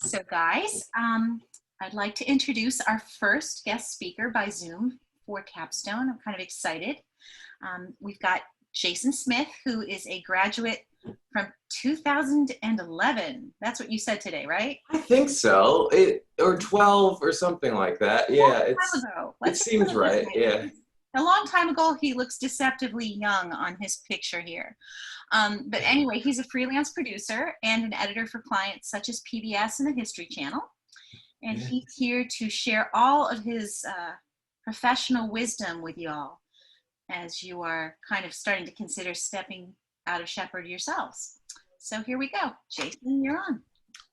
So guys, I'd like to introduce our first guest speaker by Zoom for Capstone. I'm kind of excited. We've got Jason Smith, who is a graduate from 2011. That's what you said today, right? I think so. Or 12 or something like that. A long Yeah, time ago. it Let's just put seems it this right. way. Yeah. A long time ago, he looks deceptively young on his picture here. But anyway, he's a freelance producer and an editor for clients such as PBS and the History Channel. And Yeah. he's here to share all of his professional wisdom with y'all as you are kind of starting to consider stepping out of Shepherd yourselves. So here we go. Jason, you're on.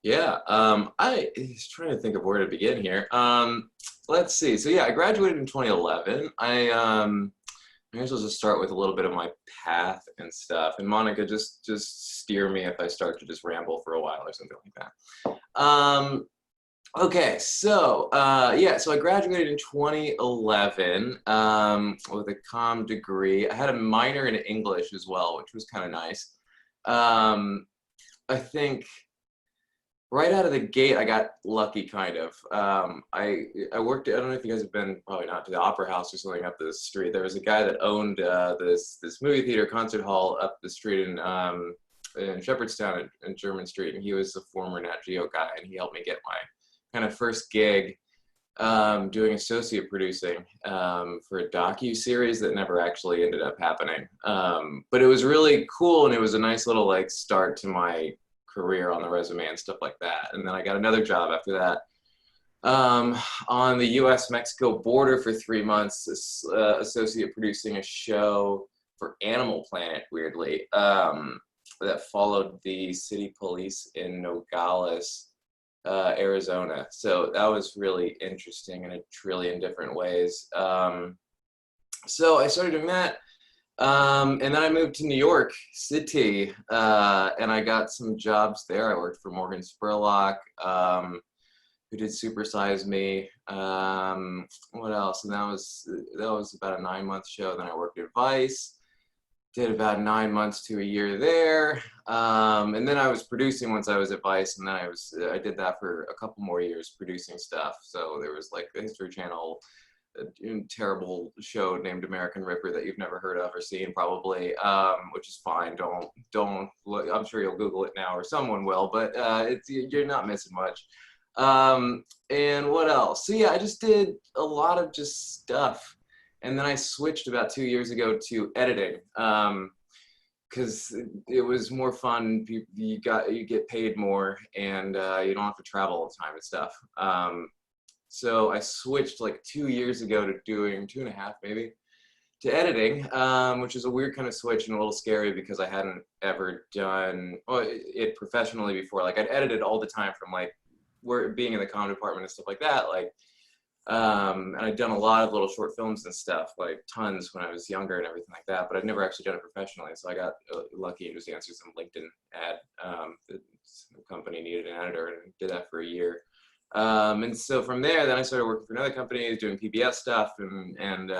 Yeah. I was trying to think of where to begin here. Let's see. So yeah, I graduated in 2011. I guess I'll just start with a little bit of my path and stuff. And Monica, just steer me if I start to just ramble for a while or something like that. Okay, so yeah, so I graduated in 2011 with a comm degree. I had a minor in English as well, which was kind of nice. I think right out of the gate, I got lucky, kind of. I worked. I don't know if you guys have been, probably not, to the Opera House or something up the street. There was a guy that owned this movie theater concert hall up the street in Shepherdstown in German Street, and he was a former Nat Geo guy, and he helped me get my kind of first gig doing associate producing for a docu-series that never actually ended up happening. But it was really cool, and it was a nice little like start to my career on the resume and stuff like that. And then I got another job after that on the US-Mexico border for 3 months, associate producing a show for Animal Planet, weirdly, that followed the city police in Nogales, Arizona. So that was really interesting in a trillion different ways. So I started doing that. And then I moved to New York City, and I got some jobs there. I worked for Morgan Spurlock, who did Super Size Me. What else? And that was about a 9-month show. Then I worked at Vice. Did about 9 months to a year there, and then I was producing once I was at Vice, and then I did that for a couple more years producing stuff. So there was like the History Channel, a terrible show named American Ripper that you've never heard of or seen probably, which is fine. Don't look. I'm sure you'll Google it now or someone will, but you're not missing much. And what else? So yeah, I just did a lot of just stuff. And then I switched about 2 years ago to editing because it was more fun. You get paid more, and you don't have to travel all the time and stuff. So I switched like 2 years ago to doing 2.5 maybe to editing, which is a weird kind of switch and a little scary because I hadn't ever done it professionally before. Like I'd edited all the time from like being in the comm department and stuff like that. Like. And I'd done a lot of little short films and stuff, like tons when I was younger and everything like that, but I'd never actually done it professionally. So I got lucky and just answered some LinkedIn ad. The company needed an editor, and did that for a year. And so from there, then I started working for another company doing PBS stuff and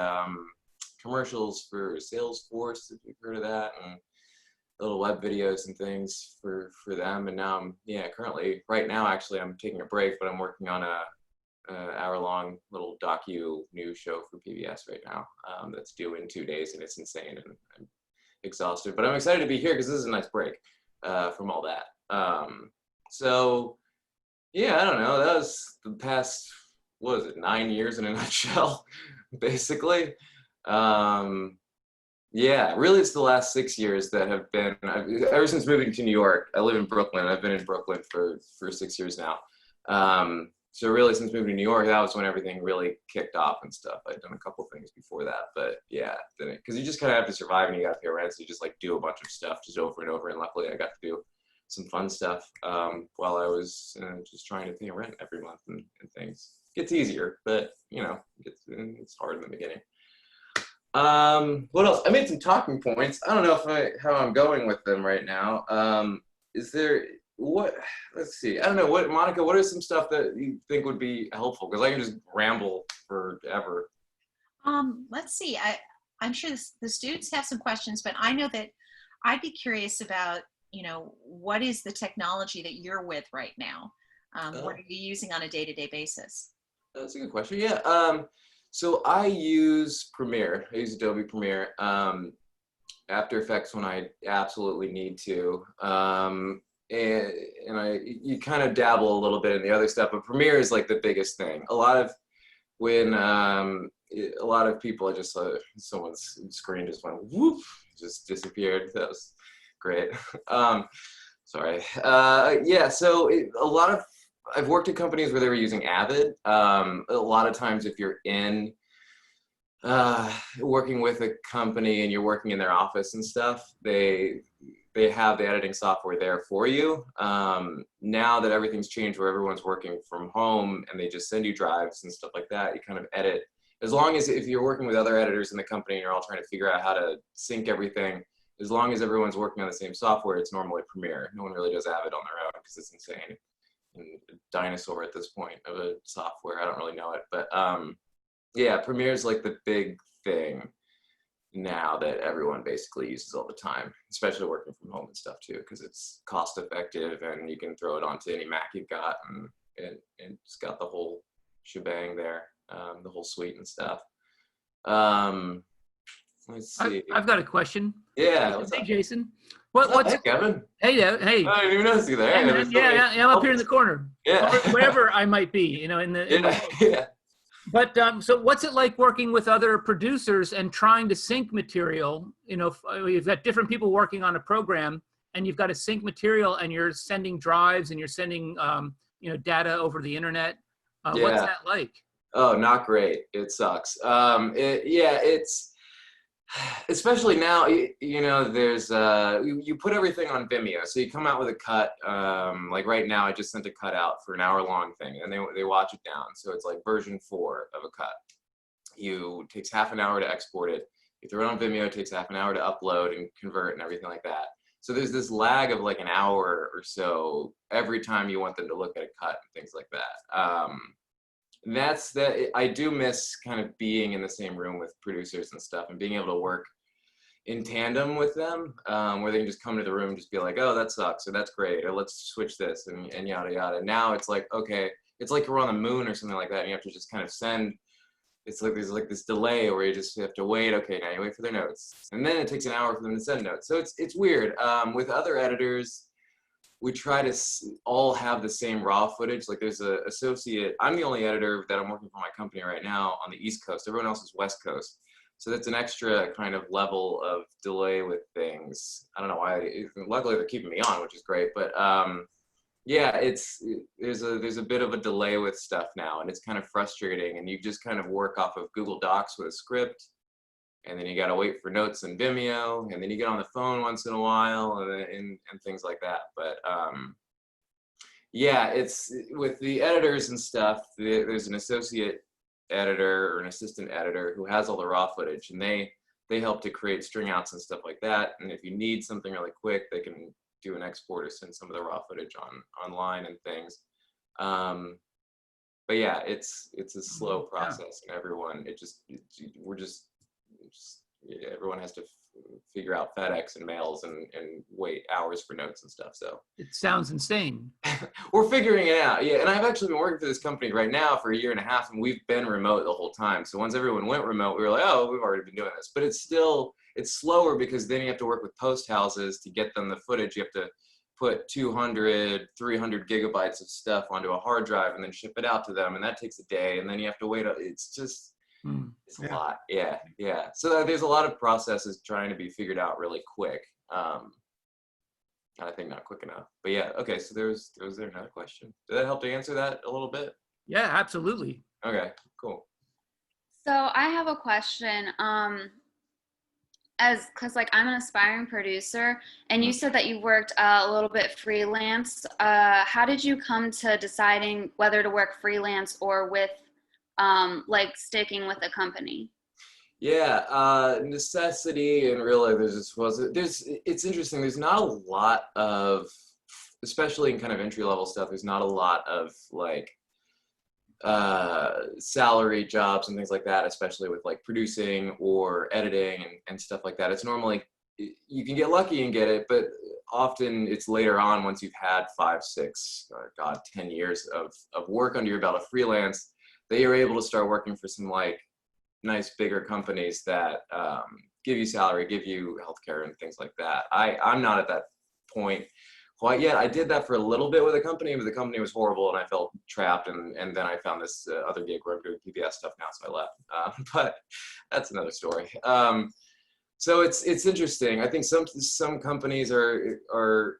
commercials for Salesforce, if you've heard of that, and little web videos and things for them. And now currently right now, actually, I'm taking a break, but I'm working on a hour-long little docu news show for PBS right now that's due in 2 days, and it's insane, and I'm exhausted. But I'm excited to be here because this is a nice break from all that. So yeah, I don't know. That was the past, what is it, 9 years in a nutshell, basically. Yeah, really, it's the last 6 years that have been, ever since moving to New York. I live in Brooklyn. I've been in Brooklyn for 6 years now. So really, since moving to New York, that was when everything really kicked off and stuff. I'd done a couple things before that, but yeah, because you just kind of have to survive and you got to pay rent, so you just like do a bunch of stuff just over and over. And luckily, I got to do some fun stuff while I was just trying to pay rent every month and things. It gets easier, but it's hard in the beginning. What else? I made some talking points. I don't know how I'm going with them right now. Is there? Let's see. I don't know. Monica, what are some stuff that you think would be helpful? Because I can just ramble forever. Let's see. I'm sure the students have some questions, but I know that I'd be curious about, what is the technology that you're with right now? What Oh, are you using on a day-to-day basis? that's a good question. Yeah. So I use Premiere. I use Adobe Premiere. After Effects when I absolutely need to. And, and you kind of dabble a little bit in the other stuff, but Premiere is like the biggest thing. A lot of people, I just saw someone's screen just went whoop, just disappeared. That was great. Um, Sorry. Yeah, so I've worked at companies where they were using Avid. A lot of times if you're in working with a company and you're working in their office and stuff, they have the editing software there for you. Now that everything's changed where everyone's working from home and they just send you drives and stuff like that, you kind of edit. As long as if you're working with other editors in the company and you're all trying to figure out how to sync everything, as long as everyone's working on the same software, it's normally Premiere. No one really does Avid on their own because it's insane. And a dinosaur at this point of a software. I don't really know it, but yeah, Premiere is like the big thing now that everyone basically uses all the time, especially working from home and stuff too, because it's cost effective and you can throw it onto any Mac you've got, and it's got the whole shebang there, the whole suite and stuff. Um, let's see. I've got a question. Yeah, what's Hey, up? Jason. Oh, What's hey, Kevin. hey there? Hey, I didn't even notice you there. and, Yeah, there's so yeah, many- yeah, I'm up here in the corner, Yeah. or wherever I might be, in the Yeah, yeah. But so what's it like working with other producers and trying to sync material? You've got different people working on a program, and you've got to sync material, and you're sending drives, and you're sending data over the internet. What's Yeah. that like? Oh, not great. It sucks. Yeah, it's especially now. There's you put everything on Vimeo, so you come out with a cut. Like right now, I just sent a cut out for an hour-long thing, and they watch it down. So it's like version 4 of a cut. It takes half an hour to export it. You throw it on Vimeo. It takes half an hour to upload and convert and everything like that. So there's this lag of like an hour or so every time you want them to look at a cut and things like that. That's that. I do miss kind of being in the same room with producers and stuff and being able to work in tandem with them, where they can just come to the room and just be like, oh, that sucks, or that's great, or let's switch this, and yada yada. Now it's like, okay, it's like you're on the moon or something like that, and you have to just kind of send. It's like there's like this delay where you just have to wait. Okay, now you wait for their notes, and then it takes an hour for them to send notes. So it's weird. With other editors, we try to all have the same raw footage. Like there's a associate, I'm the only editor that I'm working for my company right now on the East Coast. Everyone else is West Coast. So that's an extra kind of level of delay with things. I don't know why, luckily they're keeping me on, which is great. But yeah, there's a bit of a delay with stuff now, and it's kind of frustrating. And you just kind of work off of Google Docs with a script, and then you got to wait for notes in Vimeo, and then you get on the phone once in a while, and things like that. But yeah, it's with the editors and stuff. There's an associate editor or an assistant editor who has all the raw footage, and they help to create string outs and stuff like that. And if you need something really quick, they can do an export or send some of the raw footage online and things. But yeah, it's a slow process, and everyone has to figure out FedEx and mails and wait hours for notes and stuff. So It sounds insane. we're figuring it out. Yeah, and I've actually been working for this company right now for a year and a half, and we've been remote the whole time. So once everyone went remote, we were like, oh, we've already been doing this. But it's slower because then you have to work with post houses to get them the footage. You have to put 200, 300 gigabytes of stuff onto a hard drive and then ship it out to them, and that takes a day, and then you have to wait. It's just it's a lot. Yeah. So there's a lot of processes trying to be figured out really quick. I think not quick enough. But yeah, okay, so was there another question? Did that help to answer that a little bit? Yeah, absolutely. Okay, cool. So I have a question. Because like I'm an aspiring producer, and you said that you worked a little bit freelance. How did you come to deciding whether to work freelance or with like sticking with a company? Yeah, necessity and real life. It's interesting. There's not a lot of, especially in kind of entry level stuff. There's not a lot of like salary jobs and things like that, especially with like producing or editing and stuff like that. It's normally you can get lucky and get it, but often it's later on once you've had 5, 6, 10 years of work under your belt of freelance that you're able to start working for some like nice bigger companies that give you salary, give you healthcare and things like that. I'm not at that point quite yet. I did that for a little bit with a company, but the company was horrible and I felt trapped. And then I found this other gig where I'm doing PBS stuff now, so I left. But that's another story. So it's interesting. I think some companies are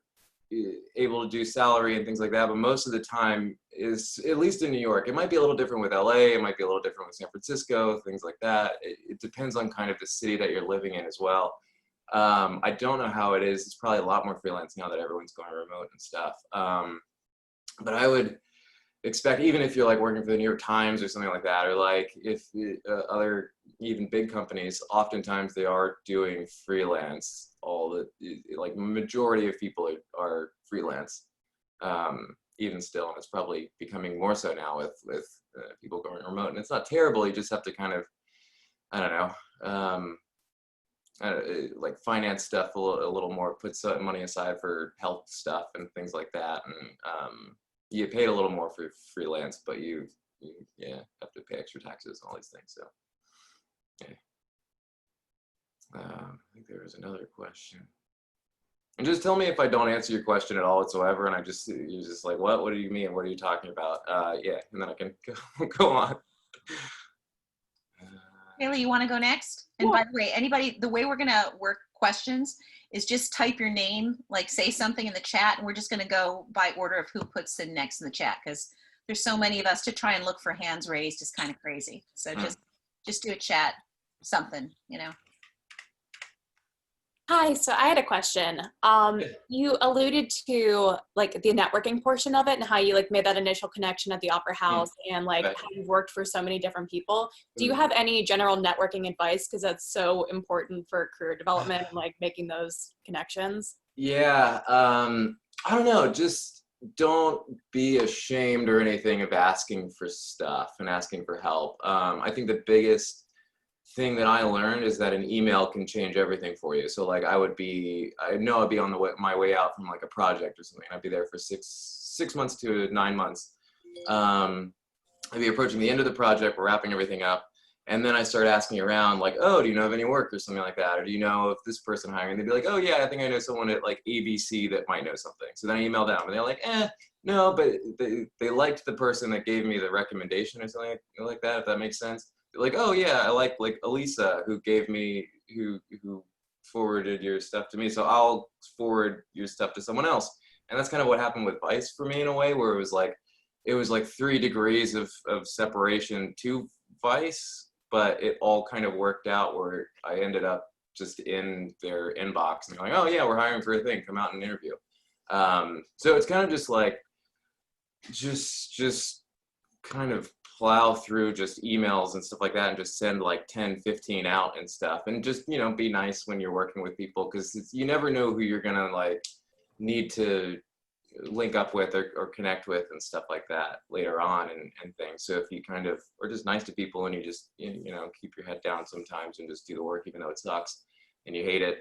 able to do salary and things like that, but most of the time is, at least in New York, it might be a little different with LA, it might be a little different with San Francisco, things like that. It depends on kind of the city that you're living in as well. I don't know how it is. It's probably a lot more freelance now that everyone's going remote and stuff. But I would expect, even if you're like working for the New York Times or something like that, or like if other even big companies, oftentimes they are doing freelance. Like majority of people are freelance, even still, and it's probably becoming more so now with people going remote. And it's not terrible. You just have to kind of, I don't know, like finance stuff a little more, put some money aside for health stuff and things like that, and you get paid a little more for freelance, but you have to pay extra taxes and all these things. So yeah. I think there was another question. And just tell me if I don't answer your question at all whatsoever, and you're just like, what do you mean? What are you talking about? Yeah, and then I can go on. Haley, you want to go next? And by the way, the way we're going to work questions is just type your name, like say something in the chat, and we're just going to go by order of who puts in next in the chat, because there's so many of us. To try and look for hands raised is kind of crazy. So just do a chat, something, you know. Hi, so I had a question. You alluded to like the networking portion of it and how you like made that initial connection at the Opera House and like how you've worked for so many different people. Do you have any general networking advice? Because that's so important for career development and like making those connections. Yeah, I don't know, just don't be ashamed or anything of asking for stuff and asking for help. I think the biggest thing that I learned is that an email can change everything for you. So like I know I'd be on my way out from like a project or something. I'd be there for six months to 9 months. I'd be approaching the end of the project, we're wrapping everything up. And then I start asking around like, oh, do you know of any work or something like that? Or do you know if this person hiring? And they'd be like, oh yeah, I think I know someone at like ABC that might know something. So then I email them and they're like, no, but they liked the person that gave me the recommendation or something like that, if that makes sense. Like, oh yeah, I like Elisa who who forwarded your stuff to me, so I'll forward your stuff to someone else. And that's kind of what happened with Vice for me in a way, where it was like 3 degrees of separation to Vice, but it all kind of worked out where I ended up just in their inbox and going, oh yeah, we're hiring for a thing, come out and interview. So it's kind of just like just kind of plow through just emails and stuff like that and just send like 10, 15 out and stuff, and just, you know, be nice when you're working with people, because you never know who you're gonna like need to link up with or connect with and stuff like that later on and things. So if you kind of are just nice to people and you just, you know, keep your head down sometimes and just do the work even though it sucks and you hate it,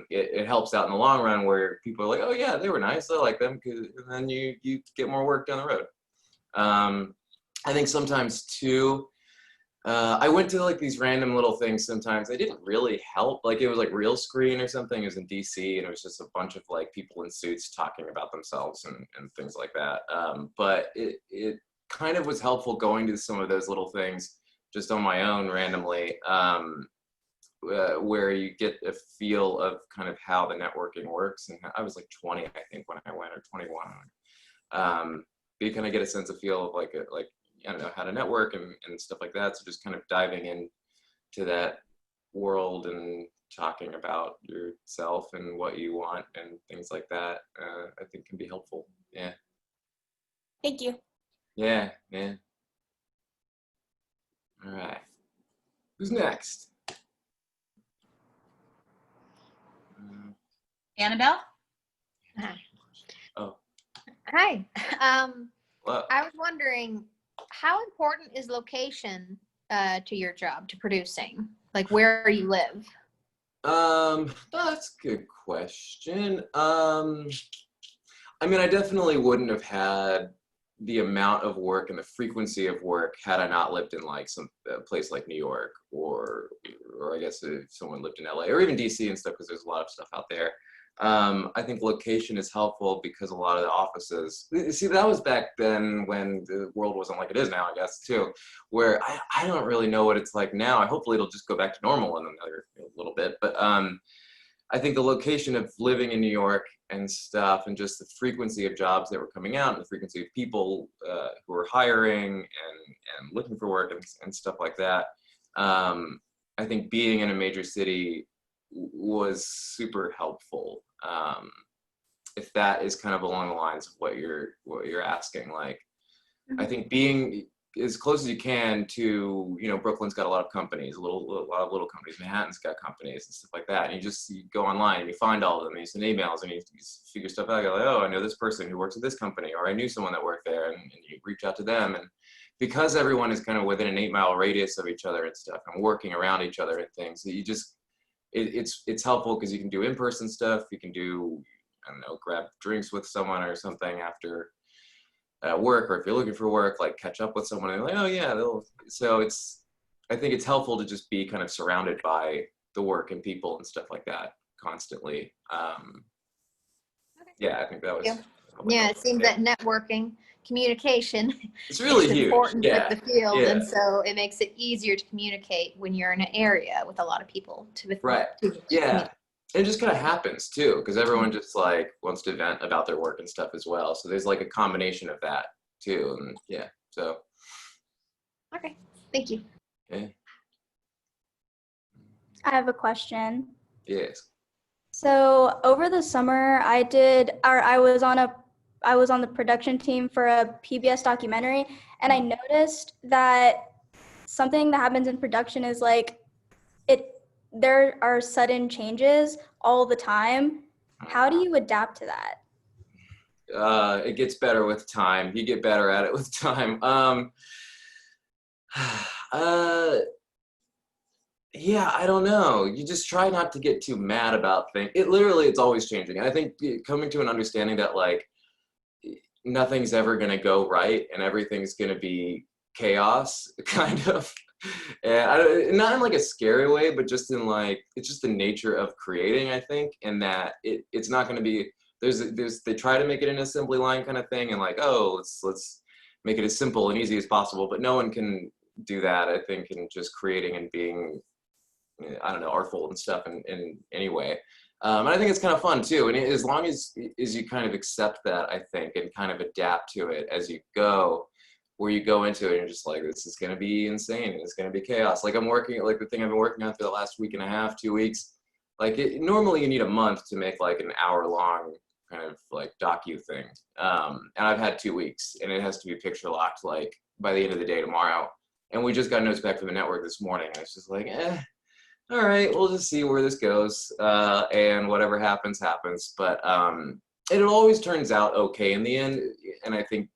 it helps out in the long run, where people are like, oh yeah, they were nice, I like them, and then you get more work down the road. I think sometimes too, I went to like these random little things sometimes. They didn't really help. Like it was like Real Screen or something. It was in DC, and it was just a bunch of like people in suits talking about themselves and things like that. But it kind of was helpful going to some of those little things just on my own randomly, where you get a feel of kind of how the networking works. And I was like 20, I think, when I went, or 21. You kind of get a sense of feel of like I don't know, how to network and stuff like that. So just kind of diving into that world and talking about yourself and what you want and things like that, I think can be helpful. Yeah. Thank you. Yeah. All right. Who's next? Annabelle? Hi. Oh. Hi. Well, I was wondering, how important is location to your job, to producing? Like where you live? That's a good question. I mean, I definitely wouldn't have had the amount of work and the frequency of work had I not lived in like some place like New York, or I guess if someone lived in LA or even DC and stuff, because there's a lot of stuff out there. I think location is helpful because a lot of the offices, see, that was back then when the world wasn't like it is now, I guess, too, where I don't really know what it's like now. Hopefully it'll just go back to normal in another little bit. But I think the location of living in New York and stuff, and just the frequency of jobs that were coming out and the frequency of people who were hiring and looking for work and stuff like that. I think being in a major city was super helpful. If that is kind of along the lines of what you're asking, like, I think being as close as you can to, you know, Brooklyn's got a lot of companies, a lot of little companies. Manhattan's got companies and stuff like that. And you go online and you find all of them and you send emails and you figure stuff out. You're like, oh, I know this person who works at this company, or I knew someone that worked there, and you reach out to them. And because everyone is kind of within an 8-mile radius of each other and stuff and working around each other and things, you just, it's helpful because you can do in-person stuff. You can do, I don't know, grab drinks with someone or something after work, or if you're looking for work, like catch up with someone and like, oh yeah, so I think it's helpful to just be kind of surrounded by the work and people and stuff like that constantly. Yeah, I think that was. Yeah, it seems that networking, communication, it's really is huge. important Yeah. with the field, Yeah. and so it makes it easier to communicate when you're in an area with a lot of people. Right. Yeah. It just kind of happens too, because everyone just like wants to vent about their work and stuff as well. So there's like a combination of that too. And yeah, so. Okay, thank you. Okay. I have a question. Yes. So over the summer, I was on the production team for a PBS documentary, and I noticed that something that happens in production is like there are sudden changes all the time. How do you adapt to that? It gets better with time. You get better at it with time. Yeah, I don't know. You just try not to get too mad about things. It's always changing. I think coming to an understanding that like nothing's ever going to go right and everything's going to be chaos, kind of. And not in like a scary way, but just in like, it's just the nature of creating, I think, and that it's not going to be, they try to make it an assembly line kind of thing, and like, oh, let's make it as simple and easy as possible, but no one can do that, I think, in just creating and being, I don't know, artful and stuff in any way. And I think it's kind of fun too. And as long as you kind of accept that, I think, and kind of adapt to it as you go, where you go into it and you're just like, this is going to be insane and it's going to be chaos. Like the thing I've been working on for the last week and a half, 2 weeks, like normally you need a month to make like an hour-long kind of like docu thing. And I've had 2 weeks, and it has to be picture locked like by the end of the day tomorrow. And we just got notes back from the network this morning, and it's just like, all right, we'll just see where this goes, and whatever happens, happens. But it always turns out okay in the end, and I think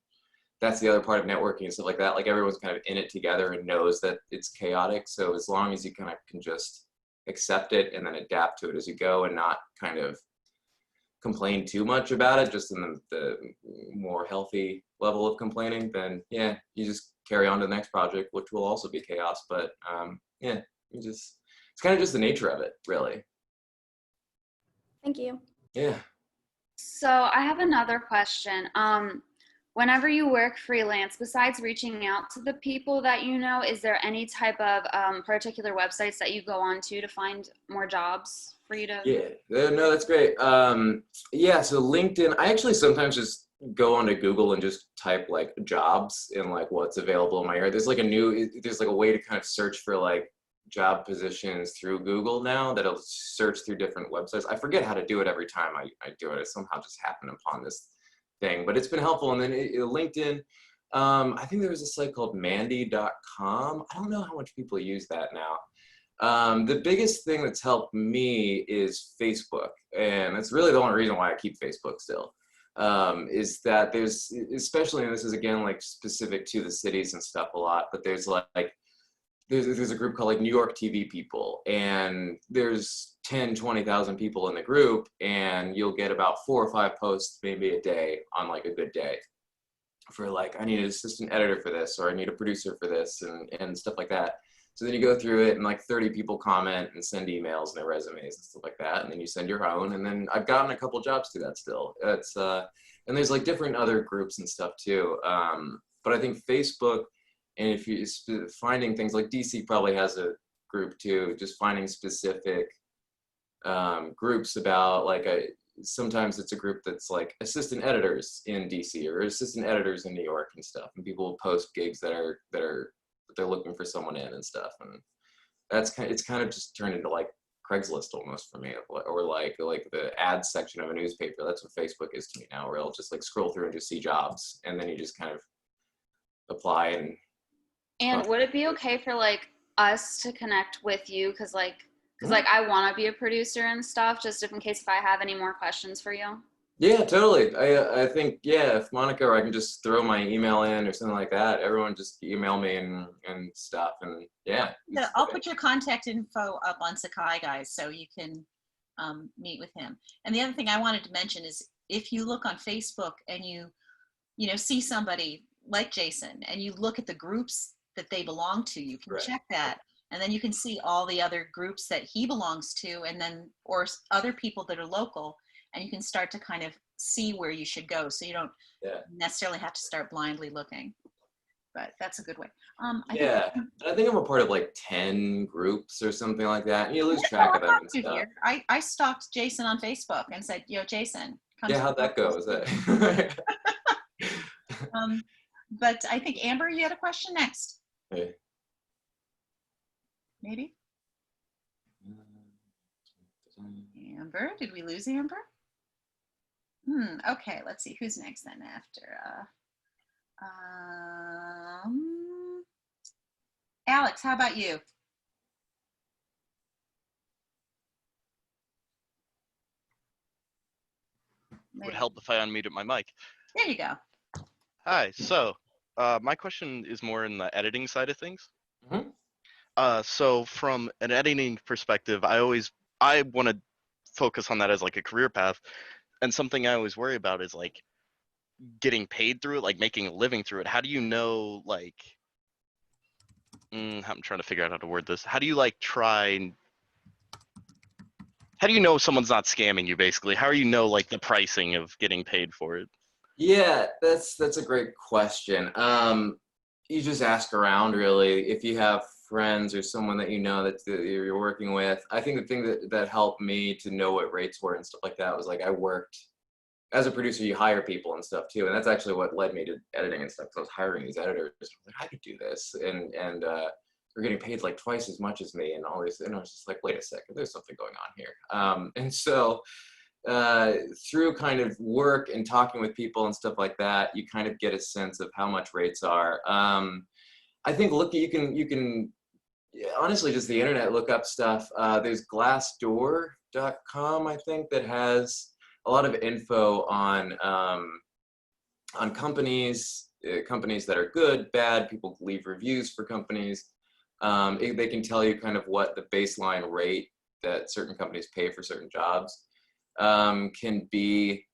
that's the other part of networking and stuff like that. Like everyone's kind of in it together and knows that it's chaotic. So as long as you kind of can just accept it and then adapt to it as you go, and not kind of complain too much about it, just in the more healthy level of complaining, then yeah, you just carry on to the next project, which will also be chaos. But yeah, it's kind of just the nature of it, really. Thank you. Yeah. So I have another question. Whenever you work freelance, besides reaching out to the people that you know, is there any type of particular websites that you go on to find more jobs for you to? Yeah, no, that's great. Yeah, so LinkedIn, I actually sometimes just go onto Google and just type like jobs and like what's available in my area. There's like a way to kind of search for like job positions through Google now that'll search through different websites. I forget how to do it every time I do it. I somehow just happen upon this thing, but it's been helpful. And then LinkedIn, I think there was a site called Mandy.com. I don't know how much people use that now. The biggest thing that's helped me is Facebook, and that's really the only reason why I keep Facebook still, is that there's, especially, and this is again like specific to the cities and stuff a lot, but there's a group called like New York TV People, and there's 10, 20,000 people in the group, and you'll get about 4 or 5 posts maybe a day on like a good day for like, I need an assistant editor for this, or I need a producer for this, and stuff like that. So then you go through it and like 30 people comment and send emails and their resumes and stuff like that. And then you send your own. And then I've gotten a couple jobs through that still. It's, and there's like different other groups and stuff too. But I think Facebook, and if you finding things like DC probably has a group too, just finding specific groups about like sometimes it's a group that's like assistant editors in DC or assistant editors in New York and stuff. And people will post gigs that they're looking for someone in and stuff, and it's kind of just turned into like Craigslist almost for me, or like the ads section of a newspaper. That's what Facebook is to me now, where I'll just like scroll through and just see jobs, and then you just kind of apply. And would it be okay for like us to connect with you, because I want to be a producer and stuff, just in case if I have any more questions for you? Yeah, totally. I think, yeah, if Monica, or I can just throw my email in or something like that, everyone just email me and stuff. And yeah. I'll put your contact info up on Sakai, guys, so you can meet with him. And the other thing I wanted to mention is if you look on Facebook and you see somebody like Jason and you look at the groups that they belong to, you can check that. And then you can see all the other groups that he belongs to, and then, or other people that are local. And you can start to kind of see where you should go, so you don't necessarily have to start blindly looking. But that's a good way. I think I'm a part of like 10 groups or something like that, and you lose track of them and stuff. Here. I stalked Jason on Facebook and said, "Yo, Jason." How'd that go? Was that? But I think Amber, you had a question next. Hey. Maybe. Amber, did we lose Amber? Okay, let's see who's next then after. Alex, how about you? It would help if I unmuted my mic. There you go. Hi, so my question is more in the editing side of things. So from an editing perspective, I want to focus on that as like a career path. And something I always worry about is like getting paid through it, like making a living through it. How do you know, like, I'm trying to figure out how to word this. How do you know someone's not scamming you, basically? How do you know like the pricing of getting paid for it? Yeah, that's a great question. You just ask around, really. If you have friends or someone that you know that you're working with. I think the thing that helped me to know what rates were and stuff like that was like I worked as a producer. You hire people and stuff too, and that's actually what led me to editing and stuff. Because I was hiring these editors. I was like, I could do this, and they're getting paid like twice as much as me, and all this. And I was just like, wait a second, there's something going on here. And so through kind of work and talking with people and stuff like that, you kind of get a sense of how much rates are. I think you can honestly just the internet look up stuff. There's glassdoor.com, I think, that has a lot of info on companies that are good, bad. People leave reviews for companies. They can tell you kind of what the baseline rate that certain companies pay for certain jobs can be.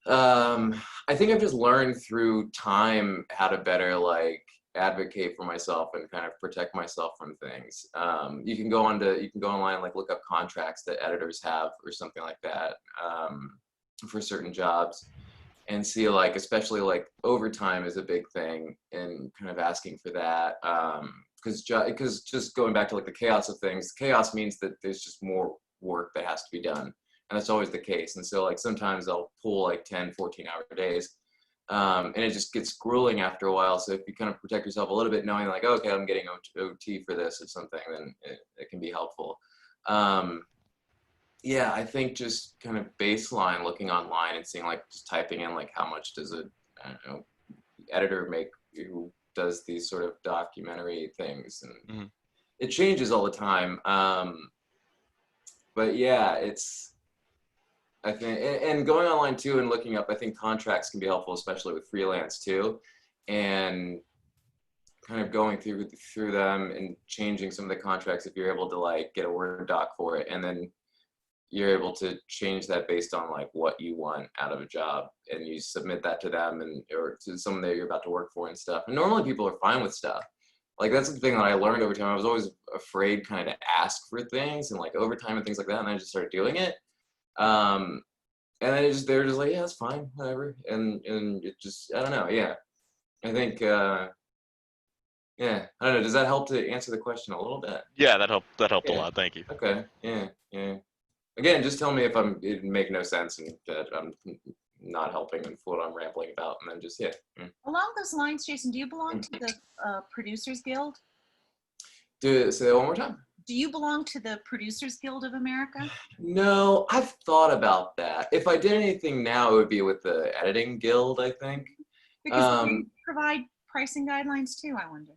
I think I've just learned through time how to better like advocate for myself and kind of protect myself from things. You can go online, like look up contracts that editors have or something like that for certain jobs, and see like, especially like overtime is a big thing, and kind of asking for that. Because just going back to like the chaos of things, chaos means that there's just more work that has to be done. And that's always the case. And so like sometimes I'll pull like 10, 14-hour days. And it just gets grueling after a while. So if you kind of protect yourself a little bit, knowing like, okay, I'm getting OT for this or something, then it can be helpful. Yeah, I think just kind of baseline looking online and seeing like, just typing in like, how much does editor make who does these sort of documentary things, and it changes all the time. But yeah, I think, and going online too and looking up, I think contracts can be helpful, especially with freelance too. And kind of going through them and changing some of the contracts if you're able to like get a Word doc for it, and then you're able to change that based on like what you want out of a job, and you submit that to them and or to someone that you're about to work for and stuff. And normally people are fine with stuff. Like that's the thing that I learned over time. I was always afraid kind of to ask for things and like overtime and things like that, and I just started doing it. And then they're just like, yeah, it's fine, whatever. And it just, I don't know, yeah. I think, yeah, I don't know. Does that help to answer the question a little bit? Yeah, that helped. That helped a Yeah. lot. Thank you. Okay. Yeah. Again, just tell me if it make no sense and that I'm not helping and what I'm rambling about, and then just yeah. Along those lines, Jason, do you belong to the Producers Guild? Say that one more time. Do you belong to the Producers Guild of America? No, I've thought about that. If I did anything now, it would be with the Editing Guild, I think. Because they provide pricing guidelines too, I wonder.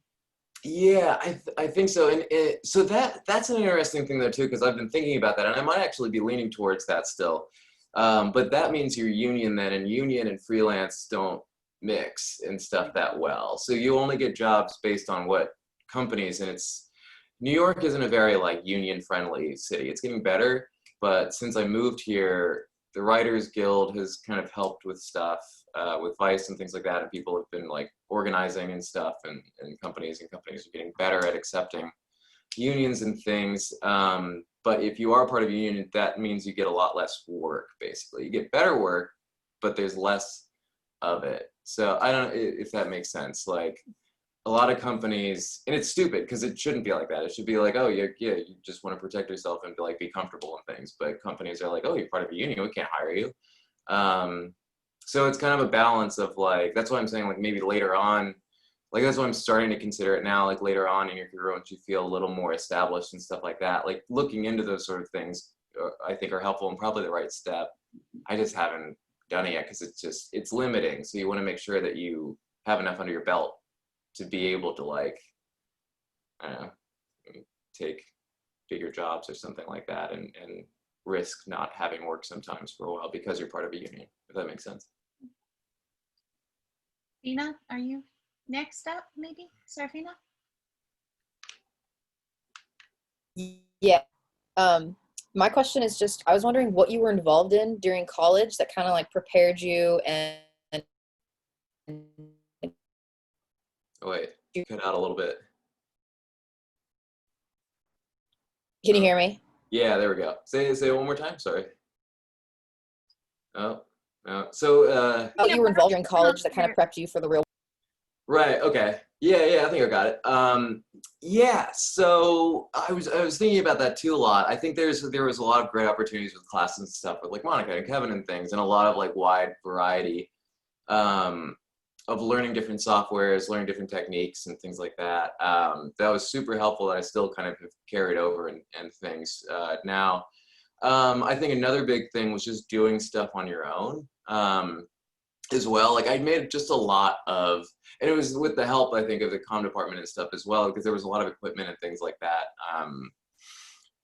Yeah, I think so. And so that's an interesting thing though too, because I've been thinking about that, and I might actually be leaning towards that still. But that means your union then, and union and freelance don't mix and stuff that well. So you only get jobs based on what companies, and New York isn't a very like union friendly city. It's getting better, but since I moved here, the Writers Guild has kind of helped with stuff, with Vice and things like that, and people have been like organizing and stuff, and companies are getting better at accepting unions and things. But if you are part of a union, that means you get a lot less work, basically. You get better work, but there's less of it. So I don't know if that makes sense. Like a lot of companies, and it's stupid because it shouldn't be like that. It should be like, oh, yeah, you just want to protect yourself and be comfortable and things. But companies are like, oh, you're part of a union, we can't hire you. So it's kind of a balance of like, that's why I'm saying like maybe later on, like that's why I'm starting to consider it now, like later on in your career, once you feel a little more established and stuff like that, like looking into those sort of things, I think are helpful and probably the right step. I just haven't done it yet because it's limiting. So you want to make sure that you have enough under your belt to be able to like, I don't know, take bigger jobs or something like that, and risk not having work sometimes for a while because you're part of a union, if that makes sense. Dina, are you next up, maybe? Serafina? Yeah. My question is just, I was wondering what you were involved in during college that kind of like prepared you and Oh, wait, you cut out a little bit. Can you hear me? Yeah, there we go. Say it one more time, sorry. Oh, no. So, you were involved during college that kind of prepped you for the real. Right, okay. Yeah, I think I got it. Yeah, so I was thinking about that too a lot. I think there was a lot of great opportunities with classes and stuff with like Monica and Kevin and things, and a lot of like wide variety of learning different softwares, learning different techniques and things like that. That was super helpful that I still kind of have carried over and things now. I think another big thing was just doing stuff on your own as well. Like I made just a lot of, and it was with the help, I think, of the comm department and stuff as well, because there was a lot of equipment and things like that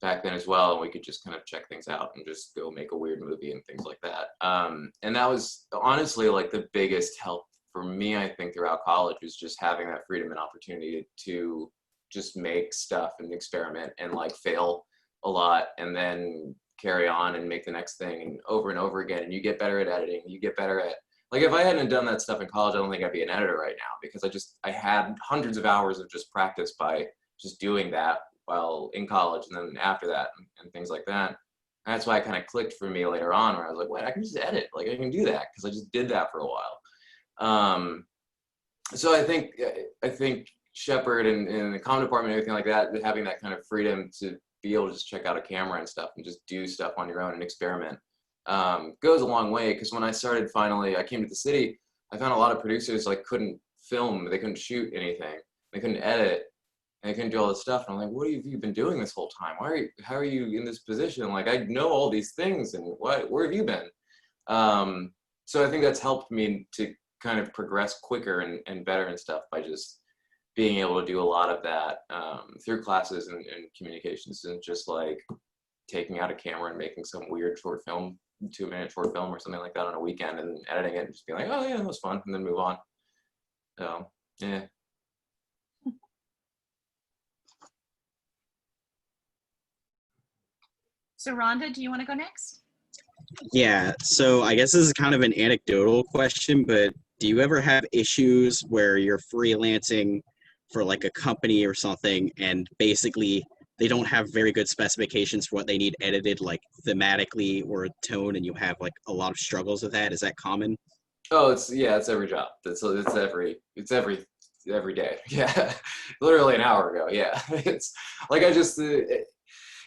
back then as well, and we could just kind of check things out and just go make a weird movie and things like that. And that was honestly like the biggest help for me, I think, throughout college, was just having that freedom and opportunity to just make stuff and experiment and like fail a lot and then carry on and make the next thing and over again. And you get better at editing, you get better at, like if I hadn't done that stuff in college, I don't think I'd be an editor right now, because I had hundreds of hours of just practice by just doing that while in college and then after that and things like that. And that's why it kind of clicked for me later on, where I was like, wait, I can just edit, like I can do that, because I just did that for a while. So I think Shepard and the comm department and everything like that, having that kind of freedom to be able to just check out a camera and stuff and just do stuff on your own and experiment goes a long way. Because when I came to the city, I found a lot of producers like couldn't film, they couldn't shoot anything, they couldn't edit, and they couldn't do all this stuff. And I'm like, what have you been doing this whole time? How are you in this position? Like, I know all these things, and where have you been? So I think that's helped me to kind of progress quicker and better and stuff by just being able to do a lot of that through classes and communications, and just like taking out a camera and making some weird short film, 2-minute short film or something like that on a weekend, and editing it and just being like, oh yeah, that was fun, and then move on. So yeah. So Rhonda, do you want to go next? Yeah, so I guess this is kind of an anecdotal question, but do you ever have issues where you're freelancing for like a company or something and basically they don't have very good specifications for what they need edited, like thematically or tone, and you have like a lot of struggles with that? Is that common? Oh, it's every job. It's every day. Yeah, literally an hour ago. Yeah, it's like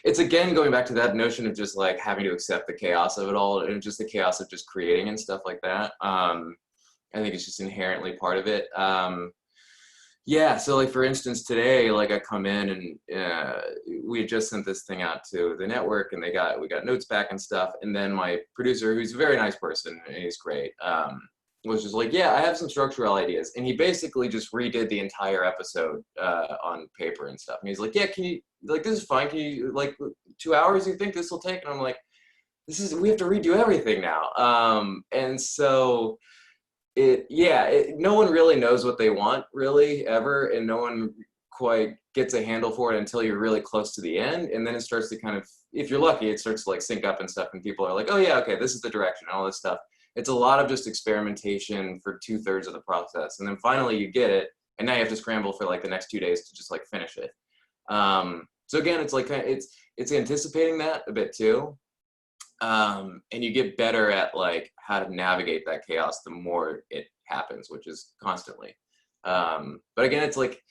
it's again going back to that notion of just like having to accept the chaos of it all and just the chaos of just creating and stuff like that. I think it's just inherently part of it. Yeah, so like for instance today, like I come in and we had just sent this thing out to the network and we got notes back and stuff, and then my producer, who's a very nice person and he's great, was just like, yeah, I have some structural ideas, and he basically just redid the entire episode on paper and stuff. And he's like, yeah, can you, like, this is fine, can you, like, 2 hours you think this will take? And I'm like, we have to redo everything now. And so no one really knows what they want really ever, and no one quite gets a handle for it until you're really close to the end, and then it starts to kind of, if you're lucky, it starts to like sync up and stuff, and people are like, oh yeah, okay, this is the direction and all this stuff. It's a lot of just experimentation for 2/3 of the process, and then finally you get it, and now you have to scramble for like the next 2 days to just like finish it. So again, it's like it's anticipating that a bit too, and you get better at like how to navigate that chaos the more it happens, which is constantly. But again, it's like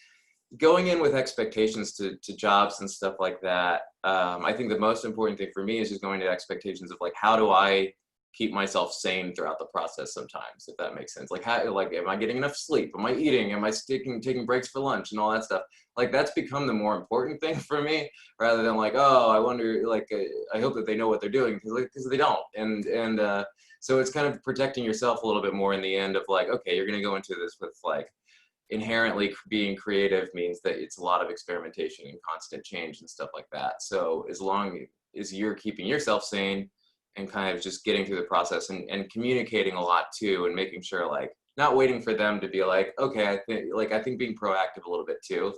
going in with expectations to jobs and stuff like that. I think the most important thing for me is just going to expectations of like, how do I keep myself sane throughout the process sometimes, if that makes sense. Like, how, like, am I getting enough sleep? Am I eating? Am I taking breaks for lunch and all that stuff? Like, that's become the more important thing for me, rather than like, oh, I wonder, like, I hope that they know what they're doing, because they don't. And so it's kind of protecting yourself a little bit more in the end of like, okay, you're going to go into this with like, inherently being creative means that it's a lot of experimentation and constant change and stuff like that. So as long as you're keeping yourself sane and kind of just getting through the process and communicating a lot too, and making sure like not waiting for them to be like, okay, I think being proactive a little bit too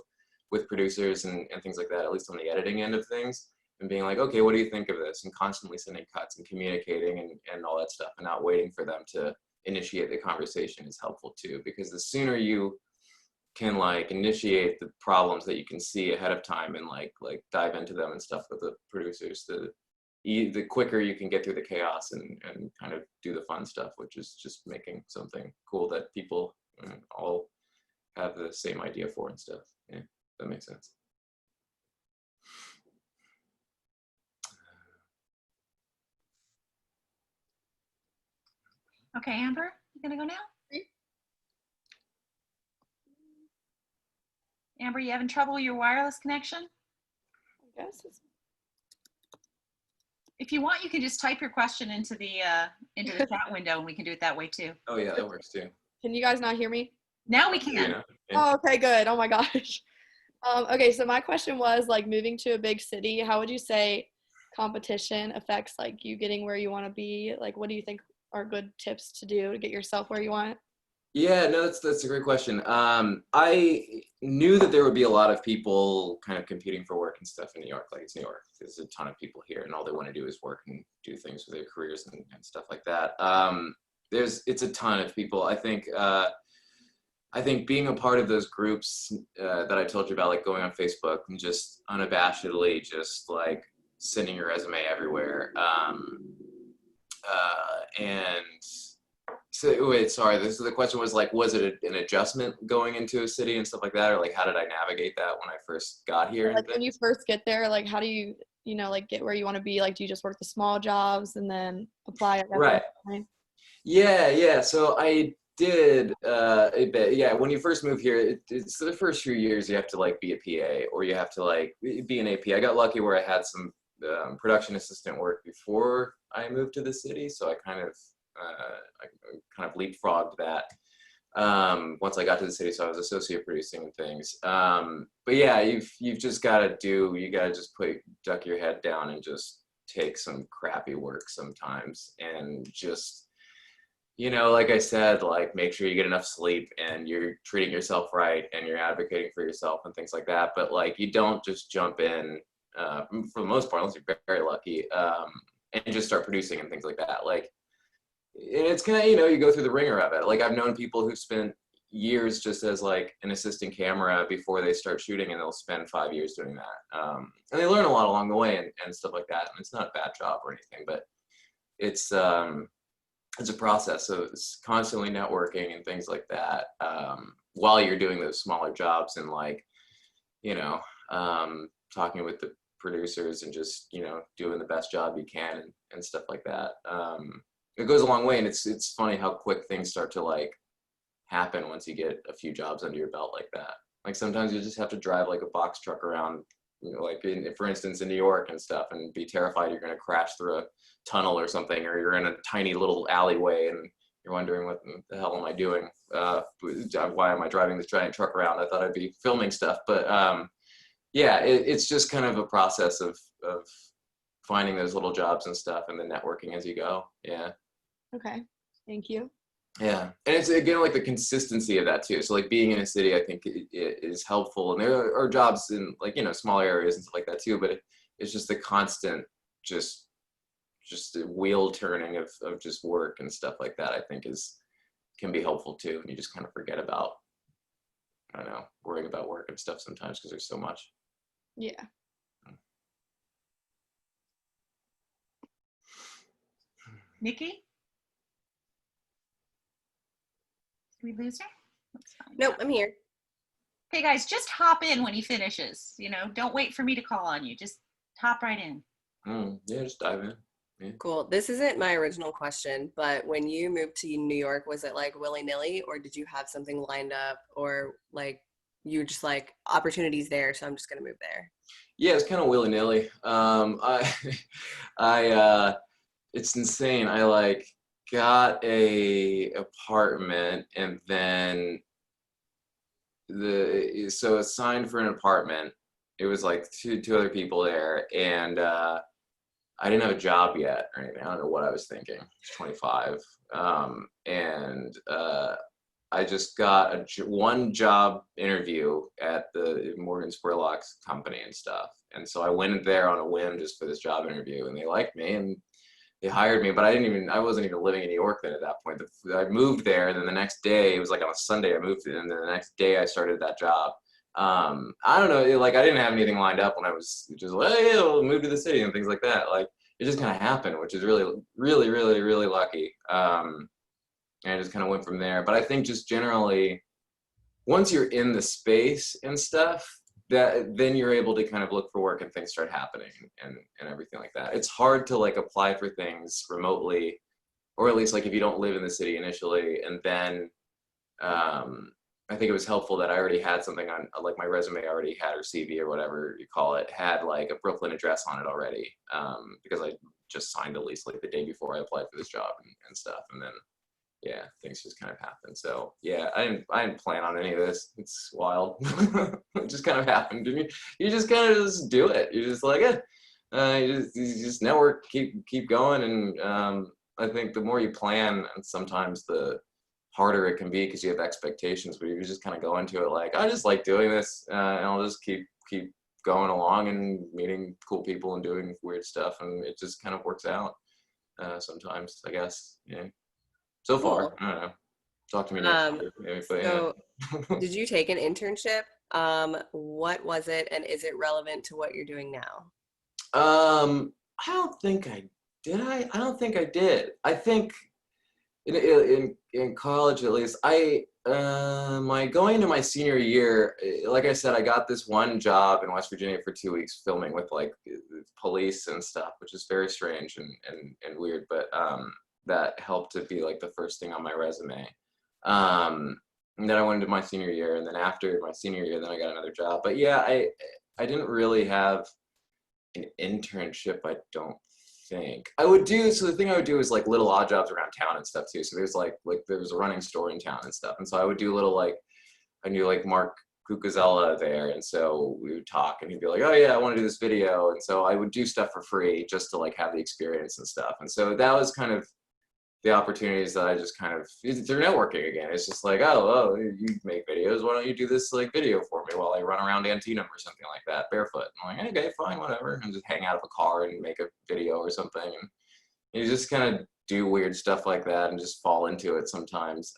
with producers and things like that, at least on the editing end of things, and being like, okay, what do you think of this? And constantly sending cuts and communicating and all that stuff, and not waiting for them to initiate the conversation is helpful too, because the sooner you can like initiate the problems that you can see ahead of time and like dive into them and stuff with the producers, the quicker you can get through the chaos and kind of do the fun stuff, which is just making something cool that people all have the same idea for and stuff. Yeah, that makes sense. Okay, Amber, you gonna go now? Amber, you having trouble with your wireless connection? I guess it's... If you want, you can just type your question into the chat window, and we can do it that way too. Oh yeah, that works too. Can you guys not hear me? Now we can. Yeah. Oh, okay, good. Oh my gosh. Okay, so my question was like, moving to a big city, how would you say competition affects like you getting where you want to be? Like, what do you think are good tips to do to get yourself where you want? Yeah, no, that's a great question. I knew that there would be a lot of people kind of competing for work and stuff in New York. Like, it's New York. There's a ton of people here, and all they want to do is work and do things with their careers and stuff like that. It's a ton of people. I think being a part of those groups that I told you about, like going on Facebook and just unabashedly just like sending your resume everywhere. And so wait, sorry, the question was like, was it an adjustment going into a city and stuff like that, or like how did I navigate that when I first got here? Like when you first get there, like how do you like get where you want to be? Like, do you just work the small jobs and then apply? Right. Yeah. So I did a bit. Yeah, when you first move here, it's the first few years you have to like be a PA, or you have to like be an AP. I got lucky where I had some production assistant work before I moved to the city, so I kind of leapfrogged that once I got to the city. So I was associate producing and things. But yeah, you've just got to just duck your head down and just take some crappy work sometimes, and just, like I said, like make sure you get enough sleep and you're treating yourself right and you're advocating for yourself and things like that. But like, you don't just jump in for the most part, unless you're very lucky, and just start producing and things like that. Like, it's kind of, you know, you go through the ringer of it. Like, I've known people who've spent years just as like an assistant camera before they start shooting, and they'll spend 5 years doing that. And they learn a lot along the way and stuff like that. And it's not a bad job or anything, but it's a process. So it's constantly networking and things like that, while you're doing those smaller jobs, and like, you know, talking with the producers and just, you know, doing the best job you can and stuff like that. It goes a long way, and it's funny how quick things start to like happen once you get a few jobs under your belt like that. Like, sometimes you just have to drive like a box truck around, you know, like for instance in New York and stuff, and be terrified you're going to crash through a tunnel or something, or you're in a tiny little alleyway and you're wondering what the hell am I doing? Why am I driving this giant truck around? I thought I'd be filming stuff. But yeah, it's just kind of a process of finding those little jobs and stuff, and then networking as you go. Yeah. Okay, thank you. Yeah, and it's again like the consistency of that too. So like being in a city, I think it is helpful, and there are jobs in like, you know, smaller areas and stuff like that too. But it's just the constant, just the wheel turning of just work and stuff like that. I think can be helpful too, and you just kind of forget about, I don't know, worrying about work and stuff sometimes because there's so much. Yeah. Nikki? Did we lose her? Nope, I'm here. Okay, guys, just hop in when he finishes. You know, don't wait for me to call on you. Just hop right in. Yeah, just dive in. Yeah. Cool. This isn't my original question, but when you moved to New York, was it like willy-nilly, or did you have something lined up, or like you were just like, opportunities there, so I'm just gonna move there? Yeah, it's kind of willy-nilly. It's insane. I like got a apartment, and then so assigned for an apartment. It was like two other people there, and I didn't have a job yet or anything. I don't know what I was thinking. I was 25, and I just got one job interview at the Morgan Spurlock's company and stuff, and so I went there on a whim just for this job interview, and they liked me and they hired me, but I wasn't even living in New York then at that point. I moved there, and then the next day, it was like on a Sunday I moved, and then the next day I started that job. I don't know, like I didn't have anything lined up when I was just like, hey, we'll move to the city and things like that. Like, it just kind of happened, which is really, really, really, really lucky. And I just kind of went from there. But I think just generally, once you're in the space and stuff, then you're able to kind of look for work and things start happening and everything like that. It's hard to like apply for things remotely, or at least like if you don't live in the city initially. And then I think it was helpful that I already had something on, like my resume already had, or CV or whatever you call it, had like a Brooklyn address on it already, because I just signed a lease like the day before I applied for this job and stuff. And then yeah, things just kind of happened. So yeah, I didn't plan on any of this. It's wild. It just kind of happened to me. You just kind of just do it. You're just like, you just network, keep going. And I think the more you plan, and sometimes the harder it can be because you have expectations, but you just kind of go into it like, I just like doing this, and I'll just keep going along and meeting cool people and doing weird stuff, and it just kind of works out sometimes, I guess. Yeah. So far, I don't know. Talk to me next year, maybe, but so yeah. did you take an internship? What was it, and is it relevant to what you're doing now? I don't think I did. I don't think I did. I think in college, at least, going into my senior year, like I said, I got this one job in West Virginia for 2 weeks filming with like police and stuff, which is very strange and weird, but that helped to be like the first thing on my resume. And then I went into my senior year, and then after my senior year, then I got another job. But yeah, I didn't really have an internship, I don't think. I would do, so the thing I would do is like little odd jobs around town and stuff too. So there's like there was a running store in town and stuff. And so I would do little, like, I knew like Mark Cucuzella there, and so we would talk, and he'd be like, oh yeah, I want to do this video. And so I would do stuff for free just to like have the experience and stuff. And so that was kind of the opportunities that I just kind of, through networking again, it's just like, oh, you make videos, why don't you do this like video for me while I run around Antietam or something like that, barefoot. I'm like, okay, fine, whatever. And just hang out of a car and make a video or something. And you just kind of do weird stuff like that and just fall into it sometimes.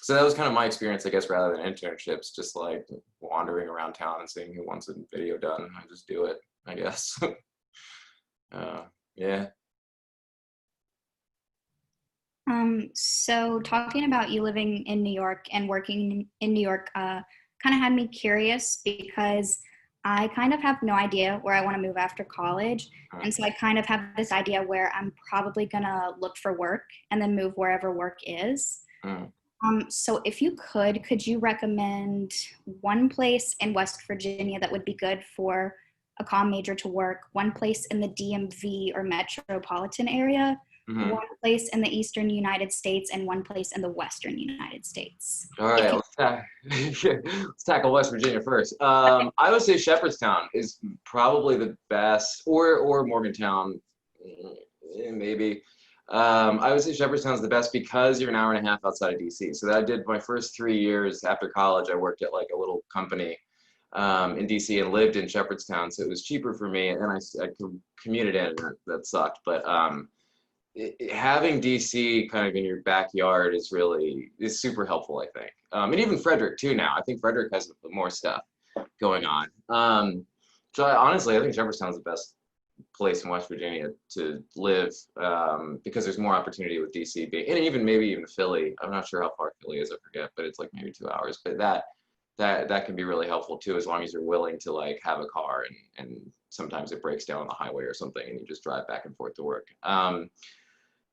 So that was kind of my experience, I guess, rather than internships, just like wandering around town and seeing who wants a video done. I just do it, I guess. Yeah. So talking about you living in New York and working in New York kind of had me curious because I kind of have no idea where I want to move after college. And so I kind of have this idea where I'm probably gonna look for work and then move wherever work is. So if you could you recommend one place in West Virginia that would be good for a comm major to work, one place in the DMV or metropolitan area, one place in the Eastern United States, and one place in the Western United States? All right, let's tackle West Virginia first. I would say Shepherdstown is probably the best, or Morgantown, maybe. I would say Shepherdstown's the best because you're an hour and a half outside of DC. So I did my first 3 years after college. I worked at like a little company in DC and lived in Shepherdstown, so it was cheaper for me, and I commuted in, and that sucked. But having DC kind of in your backyard is super helpful, I think. And even Frederick too now. I think Frederick has more stuff going on. So honestly, I think Shepherdstown's the best place in West Virginia to live because there's more opportunity with DC being, and maybe even Philly. I'm not sure how far Philly is, I forget, but it's like maybe 2 hours. But that can be really helpful too, as long as you're willing to like have a car and sometimes it breaks down on the highway or something and you just drive back and forth to work.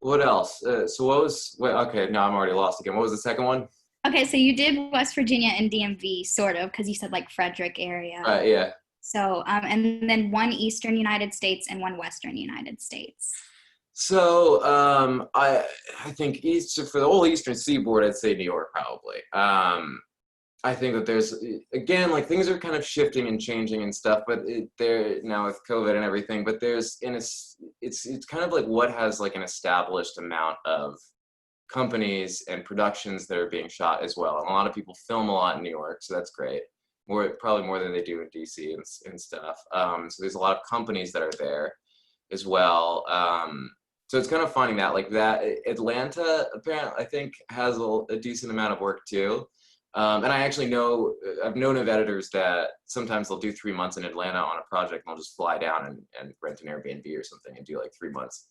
What else? Okay, now I'm already lost again. What was the second one? Okay, so you did West Virginia and DMV, sort of, because you said like Frederick area. Yeah. So, and then one Eastern United States and one Western United States. So I think for the whole Eastern Seaboard, I'd say New York probably. I think that there's, again, like things are kind of shifting and changing and stuff, but there now with COVID and everything, but it's kind of like what has like an established amount of companies and productions that are being shot as well. And a lot of people film a lot in New York, so that's great. Probably more than they do in DC and stuff. So there's a lot of companies that are there as well. So it's kind of finding that, like that. Atlanta, apparently, I think has a decent amount of work too. And I've known of editors that sometimes they'll do 3 months in Atlanta on a project and they'll just fly down and rent an Airbnb or something and do like 3 months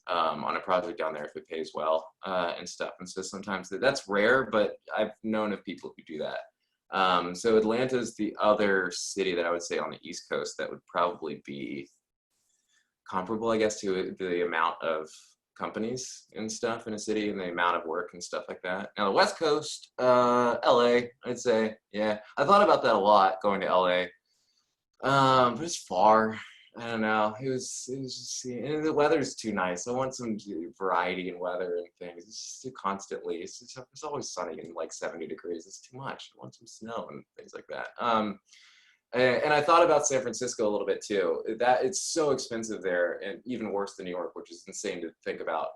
on a project down there if it pays well and stuff. And so sometimes that's rare, but I've known of people who do that. So Atlanta's the other city that I would say on the East Coast that would probably be comparable, I guess, to the amount of companies and stuff in a city and the amount of work and stuff like that. Now the West Coast, LA, I'd say, yeah. I thought about that a lot, going to LA, but it's far. I don't know. It was just, and the weather's too nice. I want some variety in weather and things. It's just too constantly. It's always sunny and like 70 degrees. It's too much. I want some snow and things like that. And I thought about San Francisco a little bit too. That it's so expensive there, and even worse than New York, which is insane to think about.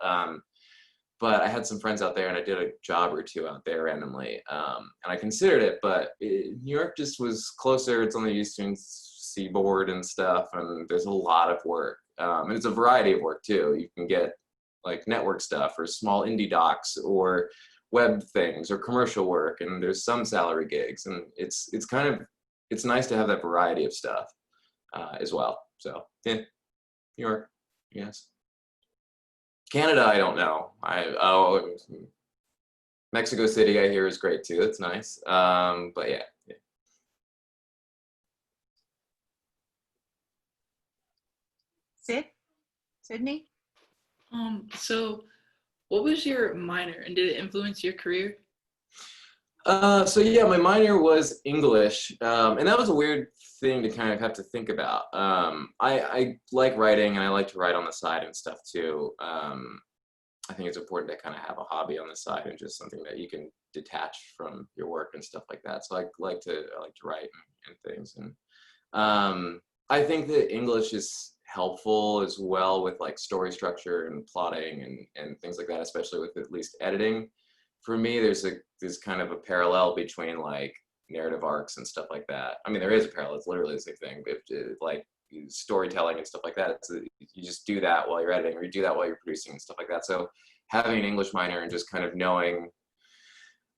But I had some friends out there, and I did a job or two out there randomly, and I considered it. But New York just was closer. It's on the Eastern Seaboard and stuff, and there's a lot of work, and it's a variety of work too. You can get like network stuff, or small indie docs, or web things, or commercial work, and there's some salary gigs, and it's nice to have that variety of stuff as well. So, yeah, New York, yes. Canada, I don't know. Mexico City, I hear, is great too. It's nice. But yeah. Sydney? So what was your minor and did it influence your career? So yeah, my minor was English, and that was a weird thing to kind of have to think about. I like writing, and I like to write on the side and stuff too. I think it's important to kind of have a hobby on the side and just something that you can detach from your work and stuff like that. So I like to write and things, and I think that English helpful as well with like story structure and plotting and things like that, especially with at least editing. For me, there's kind of a parallel between like narrative arcs and stuff like that. I mean, there is a parallel. It's literally the same thing. But like storytelling and stuff like that, you just do that while you're editing, or you do that while you're producing and stuff like that. So having an English minor and just kind of knowing,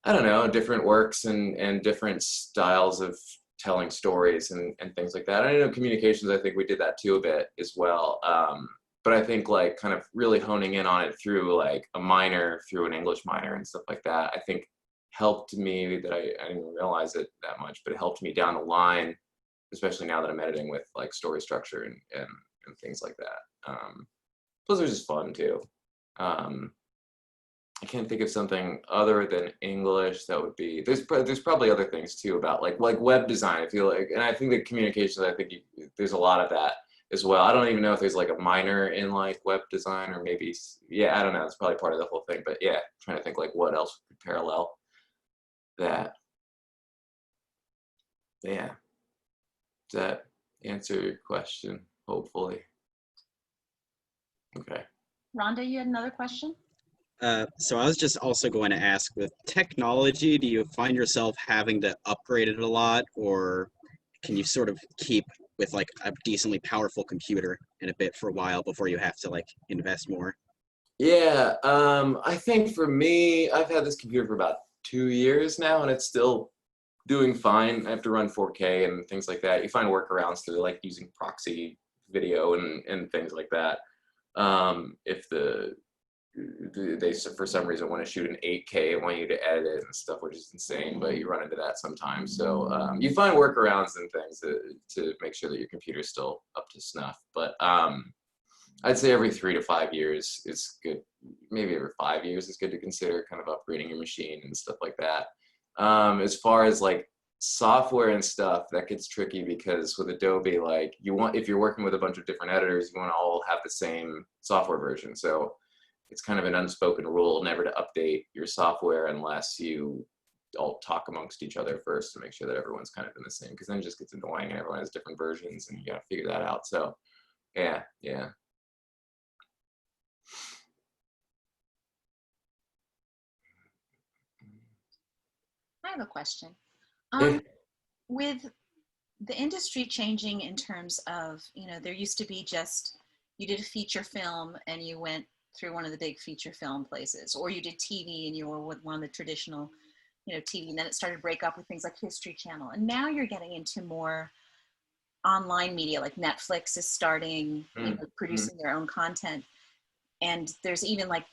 I don't know, different works and different styles of telling stories and things like that. I know communications, I think we did that too a bit as well. But I think like kind of really honing in on it through like a minor, through an English minor and stuff like that, I think helped me that I didn't realize it that much, but it helped me down the line, especially now that I'm editing with like story structure and things like that. Plus it was just fun too. I can't think of something other than English that would be, there's probably other things too about like web design, I feel like, and I think that communications, I think there's a lot of that as well. I don't even know if there's like a minor in like web design, or maybe, yeah, I don't know, it's probably part of the whole thing, but yeah, trying to think like what else could parallel that. Yeah, does that answer your question, hopefully? Okay. Rhonda, you had another question? So I was just also going to ask, with technology, do you find yourself having to upgrade it a lot, or can you sort of keep with like a decently powerful computer in a bit for a while before you have to like invest more? Yeah, I think for me, I've had this computer for about 2 years now, and it's still doing fine. I have to run 4K and things like that. You find workarounds through like using proxy video and things like that. If they for some reason want to shoot an 8K and want you to edit it and stuff, which is insane, but you run into that sometimes. So you find workarounds and things to make sure that your computer's still up to snuff. But I'd say every 3 to 5 years is good. Maybe every 5 years is good to consider kind of upgrading your machine and stuff like that. As far as like software and stuff, that gets tricky because with Adobe, like if you're working with a bunch of different editors, you want to all have the same software version. So it's kind of an unspoken rule never to update your software unless you all talk amongst each other first to make sure that everyone's kind of in the same, because then it just gets annoying and everyone has different versions and you got to figure that out. So yeah. I have a question. With the industry changing in terms of, there used to be just, you did a feature film and you went through one of the big feature film places, or you did TV and you were with one of the traditional, TV, and then it started to break up with things like History Channel. And now you're getting into more online media, like Netflix is starting, producing their own content. And there's even like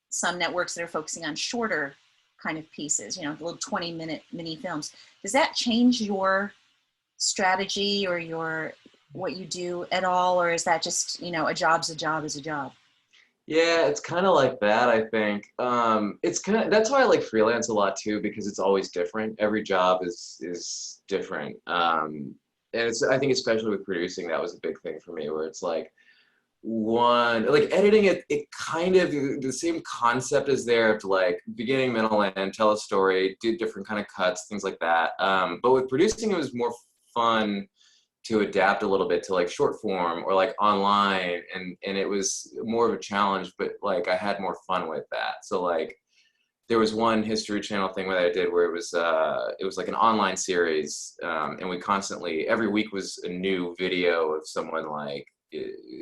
some networks that are focusing on shorter kind of pieces, little 20-minute mini films. Does that change your strategy or what you do at all? Or is that just, a job's a job is a job? Yeah, it's kind of like that, I think. That's why I like freelance a lot too, because it's always different. Every job is different. And I think especially with producing, that was a big thing for me, where it's like editing it kind of, the same concept is there to like beginning, middle, end, tell a story, do different kind of cuts, things like that. But with producing, it was more fun to adapt a little bit to like short form or like online, and it was more of a challenge, but like I had more fun with that. So like there was one History Channel thing that I did where it was like an online series, and we constantly, every week was a new video of someone like,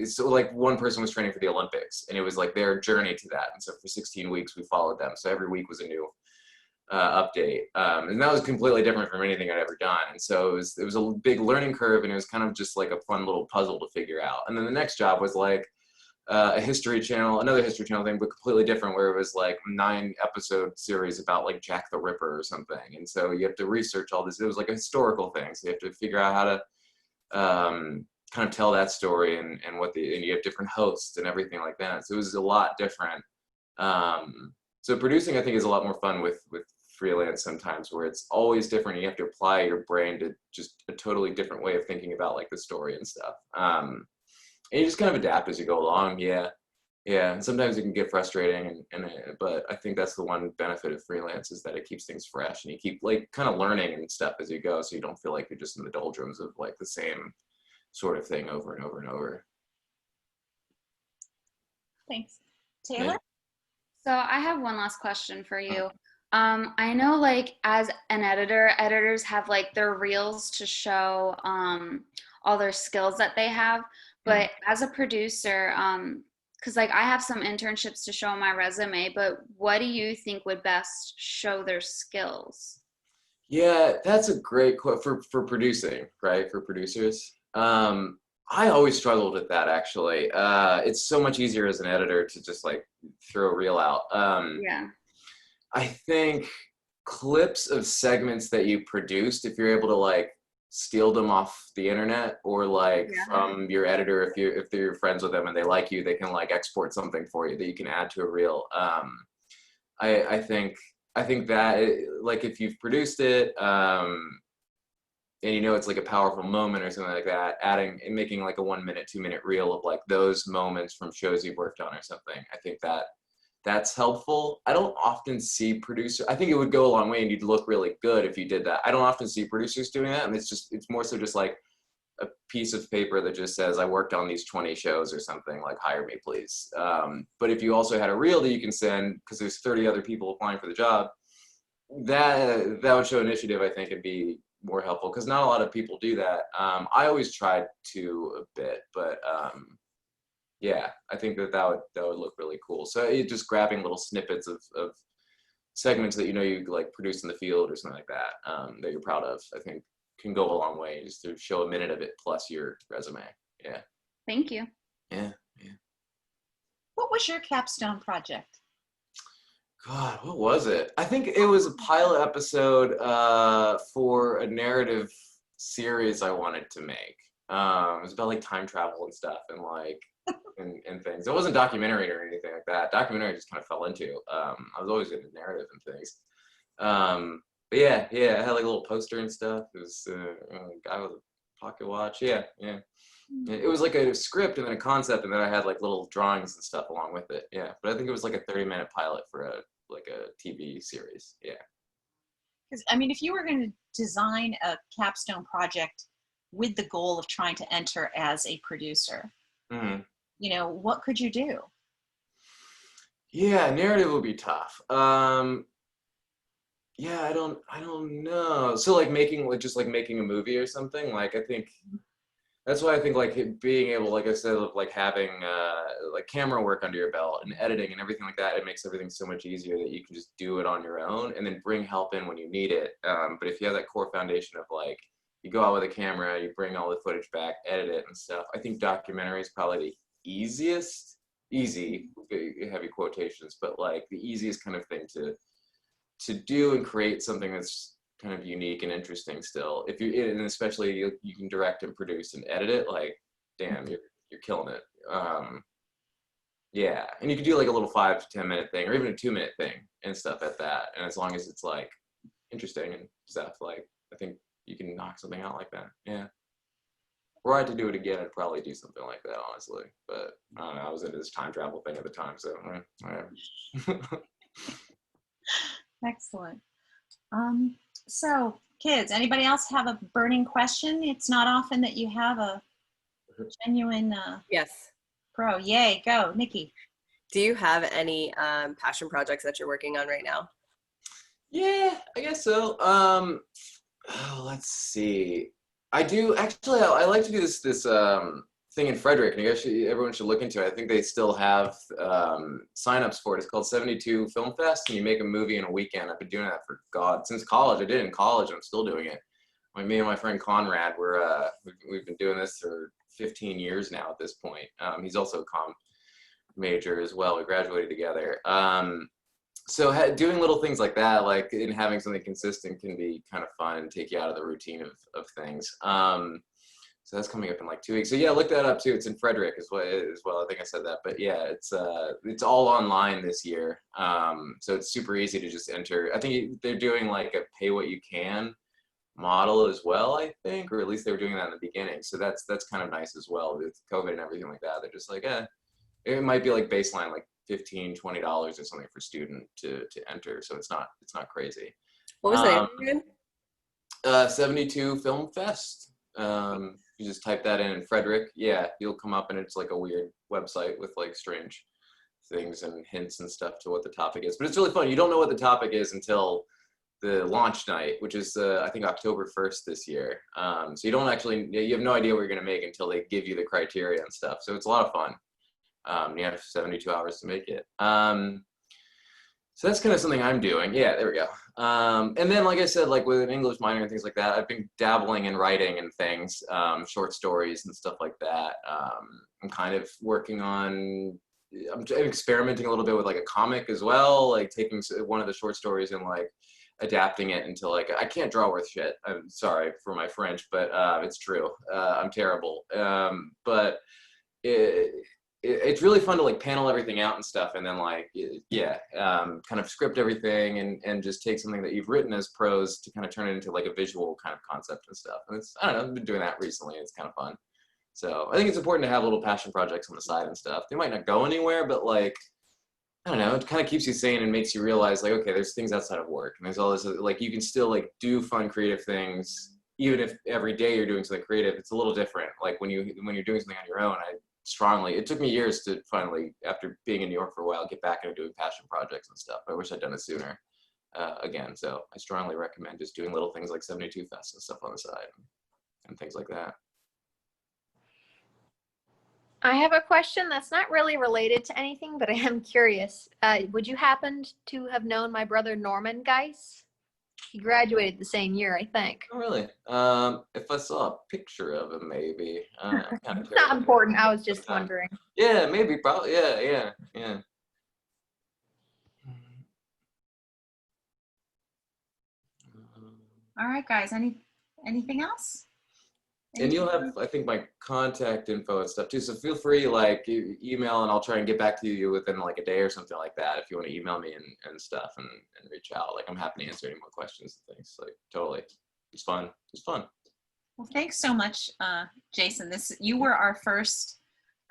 so like one person was training for the Olympics and it was like their journey to that, and so for 16 weeks we followed them, so every week was a new update, and that was completely different from anything I'd ever done, and so it was a big learning curve, and it was kind of just like a fun little puzzle to figure out. And then the next job was like another History Channel thing, but completely different, where it was like 9-episode series about like Jack the Ripper or something, and so you have to research all this. It was like a historical thing, so you have to figure out how to kind of tell that story, and you have different hosts and everything like that, so it was a lot different. So producing, I think, is a lot more fun with freelance sometimes, where it's always different. You have to apply your brain to just a totally different way of thinking about like the story and stuff. And you just kind of adapt as you go along. Yeah. And sometimes it can get frustrating, but I think that's the one benefit of freelance, is that it keeps things fresh and you keep like kind of learning and stuff as you go, so you don't feel like you're just in the doldrums of like the same sort of thing over and over and over. Thanks. Taylor? So I have one last question for you. I know like as an editor, editors have like their reels to show all their skills that they have. But as a producer, because like I have some internships to show on my resume, but what do you think would best show their skills? Yeah, that's a great question for producing, right? For producers. I always struggled with that actually. It's so much easier as an editor to just like throw a reel out. Yeah. I think clips of segments that you produced, if you're able to like steal them off the internet or like from your editor, if they're friends with them and they like you, they can like export something for you that you can add to a reel. I think that like if you've produced it and you know it's like a powerful moment or something like that, adding and making like a 1 minute, 2 minute reel of like those moments from shows you've worked on or something. I think that's helpful. I don't often see producers. I think it would go a long way and you'd look really good if you did that. I don't often see producers doing that, and it's more so just like a piece of paper that just says I worked on these 20 shows or something, like hire me please. But if you also had a reel that you can send, because there's 30 other people applying for the job, that would show initiative, I think, and be more helpful, because not a lot of people do that. I always tried to a bit, but yeah, I think that would look really cool. So just grabbing little snippets of segments that you know you like produced in the field or something like that, that you're proud of, I think can go a long way, just to show a minute of it plus your resume. Yeah. Thank you. Yeah. What was your capstone project? God, what was it? I think it was a pilot episode for a narrative series I wanted to make. It was about like time travel and stuff and like and things. It wasn't documentary or anything like that. Documentary I just kind of fell into. I was always into narrative and things. But yeah, I had like a little poster and stuff. It was a guy with a pocket watch. Yeah. It was like a script and then a concept, and then I had like little drawings and stuff along with it. Yeah, but I think it was like a 30-minute pilot for a TV series. Yeah. Because I mean, if you were going to design a capstone project with the goal of trying to enter as a producer, you know, what could you do? Yeah, narrative would be tough. Yeah, I don't know. So like making a movie or something, like I think that's why I think like being able, like I said, of like having like camera work under your belt and editing and everything like that, it makes everything so much easier that you can just do it on your own and then bring help in when you need it. But if you have that core foundation of like, you go out with a camera, you bring all the footage back, edit it and stuff, I think documentary is probably the easy, heavy quotations, but like the easiest kind of thing to do and create something that's kind of unique and interesting still. If you, and especially you can direct and produce and edit it, like, damn, you're killing it. Yeah, and you can do like a little 5 to 10 minute thing or even a 2-minute thing and stuff at that. And as long as it's like interesting and stuff, like I think you can knock something out like that. Yeah. Were I to do it again, I'd probably do something like that, honestly. But I don't know, I was into this time travel thing at the time, so yeah. Excellent. So kids, anybody else have a burning question? It's not often that you have a genuine yes. pro. Yay, go, Nikki. Do you have any passion projects that you're working on right now? Yeah, I guess so. Let's see. I do actually. I like to do this thing in Frederick, and everyone should look into it. I think they still have signups for it. It's called 72 Film Fest, and you make a movie in a weekend. I've been doing that for since college. I did it in college. I'm still doing it. Me and my friend Conrad, we've been doing this for 15 years now at this point. He's also a comm major as well. We graduated together. So doing little things like that, like and having something consistent, can be kind of fun and take you out of the routine of things. So that's coming up in like 2 weeks. So yeah, look that up too. It's in Frederick as well. I think I said that, but yeah, it's all online this year. So it's super easy to just enter. I think they're doing like a pay what you can model as well, I think, or at least they were doing that in the beginning. So that's kind of nice as well with COVID and everything like that. They're just like, it might be like baseline, like $15, $20 or something for student to enter. So it's not crazy. What was the name again? 72 Film Fest. You just type that in Frederick. Yeah, you'll come up and it's like a weird website with like strange things and hints and stuff to what the topic is. But it's really fun. You don't know what the topic is until the launch night, which is I think October 1st this year. So you don't actually, you have no idea what you're going to make until they give you the criteria and stuff. So it's a lot of fun. You have 72 hours to make it. So that's kind of something I'm doing. Yeah, there we go. And then, like I said, like with an English minor and things like that, I've been dabbling in writing and things, short stories and stuff like that. I'm kind of working on, I'm experimenting a little bit with like a comic as well, like taking one of the short stories and like adapting it into like, I can't draw worth shit. I'm sorry for my French, but it's true. I'm terrible. But it's really fun to like panel everything out and stuff, and then like kind of script everything and just take something that you've written as prose to kind of turn it into like a visual kind of concept and stuff. And it's, I don't know, I've been doing that recently. It's kind of fun. So I think it's important to have little passion projects on the side and stuff. They might not go anywhere, but like, I don't know, it kind of keeps you sane and makes you realize like, okay, there's things outside of work, and there's all this, like you can still like do fun creative things even if every day you're doing something creative. It's a little different. Like when you're doing something on your own, it took me years to finally, after being in New York for a while, get back into doing passion projects and stuff. I wish I'd done it sooner again. So I strongly recommend just doing little things like 72 Fest and stuff on the side and things like that. I have a question that's not really related to anything, but I am curious. Would you happen to have known my brother Norman Geis? He graduated the same year, I think. Oh, really? If I saw a picture of him, maybe. It's not important. I was just wondering. Yeah, maybe, probably. Yeah. All right, guys. Anything else? And you'll have, I think, my contact info and stuff too. So feel free, like, email, and I'll try and get back to you within like a day or something like that. If you want to email me and stuff and reach out, like I'm happy to answer any more questions and things. Like totally, it's fun. It's fun. Well, thanks so much, Jason. You were our first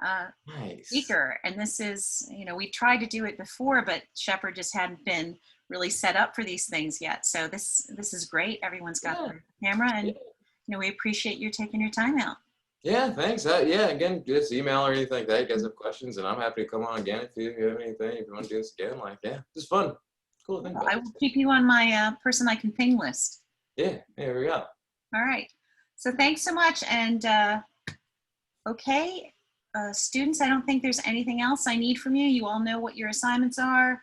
nice speaker, and this is, we tried to do it before, but Shepherd just hadn't been really set up for these things yet. So this is great. Everyone's got their camera, and we appreciate you taking your time out. Yeah, thanks. Again, just email or anything like that. You guys have questions, and I'm happy to come on again if you have anything. If you want to do this again, like, it's fun. Cool thing. I will keep you on my person I can ping list. Yeah, there we go. All right. So thanks so much. And okay, students, I don't think there's anything else I need from you. You all know what your assignments are.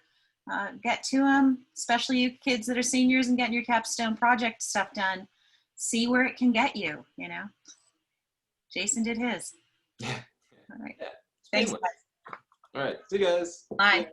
Get to them, especially you kids that are seniors and getting your capstone project stuff done. See where it can get you, Jason did his. Yeah. All right. Yeah. Thanks, guys. All right. See you guys. Bye.